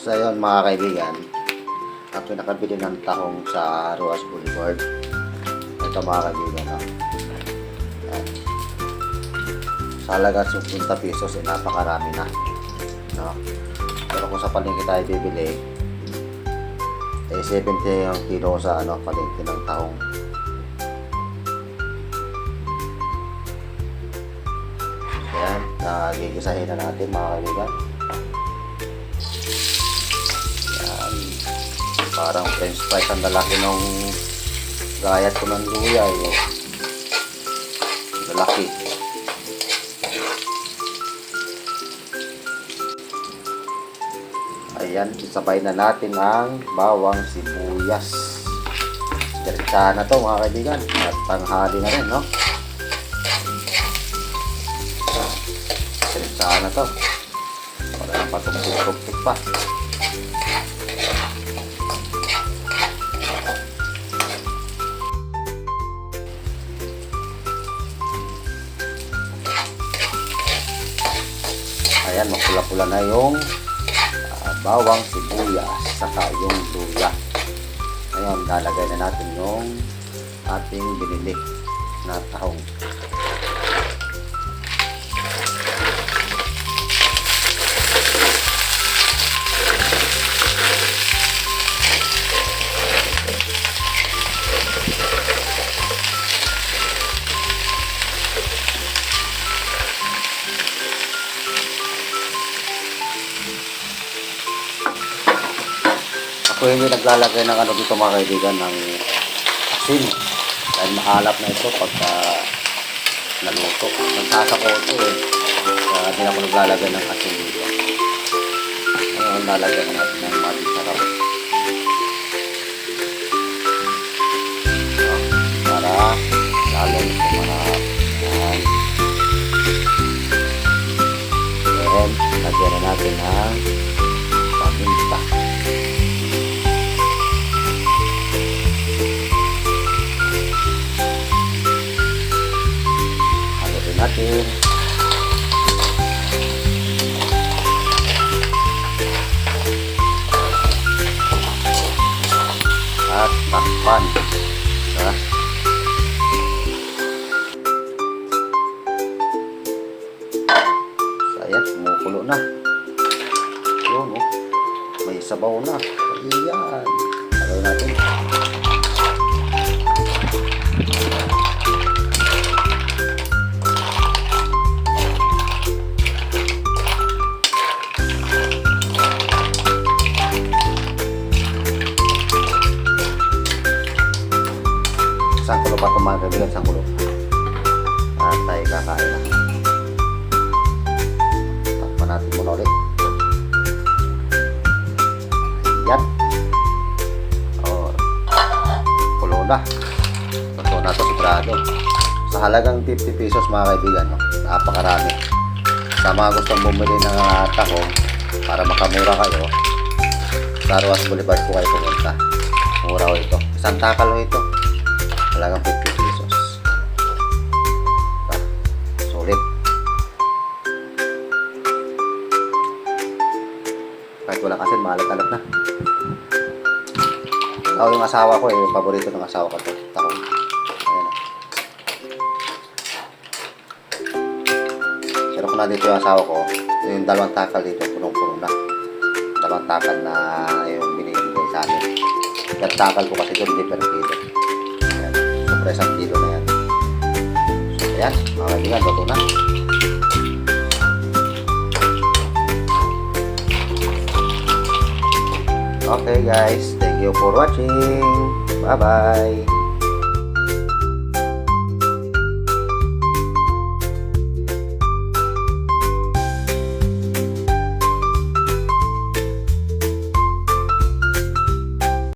So yun mga kaibigan, ako nakabili ng tahong sa Ruas Boulevard. Ito mga kaibigan, no? Yan. Sa halaga 50 pesos, napakarami na, no? Pero kung sa palengke tayo bibili, 70 yung kilo sa palengke ng tahong. Ayan, gigisahin na natin mga kaibigan. Ayan, parang french fries ang lalaki ng gayat ko ng luya. Lalaki. Ayan, isabay na natin ang bawang sibuyas. Diretsahan na to mga kaibigan. At tanghali na rin, no? Diretsahan na to. Wala nang patugtog-tugtog pa. Ayan, mapula-pula na yung bawang sibuyas saka yung luya. Ngayon, lalagay na natin yung ating binili na tahong. Ako hindi naglalagay ng dito mga kaibigan ng asin dahil mahalap na ito pagka naluto. Nagsasa ko ito kaya hindi ako naglalagay ng asin dito. Ngayon lalagay na natin ng mati sarap para lalong sumarap. Then lagyan na natin ng paminta. Natin at takpan. Ayan, kumukulo na. Yun, may sabaw na. Ayan, lagay natin. Isang kulo pa ito mga kaibigan, isang kulo. At tayo kakain na. Takpan natin muna ulit. Ayan. Kulo na. Ito na ito sigurado. Sa halagang 50 pesos mga kaibigan, no? Napakarami. Sa mga gustong bumili ng tahong para makamura kayo, sa Ruas Boulevard po kayo pumunta. Mura ho ito. Isang takal ho ito. Halagang 50 pesos. Sulit. Kahit walang asin, maalat-alat na. Ako yung asawa ko paborito ng asawa ko ito. Tahong. Ayan na. Pero kung nandito yung asawa ko, yung dalawang takal dito, punong-puno na. Dalawang takal na yung binibigay sa amin. Yung takal ko kasi ito, hindi per kilo. Sobra 1 kilo na yan. So, ayan, mga kaibigan, luto na. Okay guys, thank you for watching. Bye bye.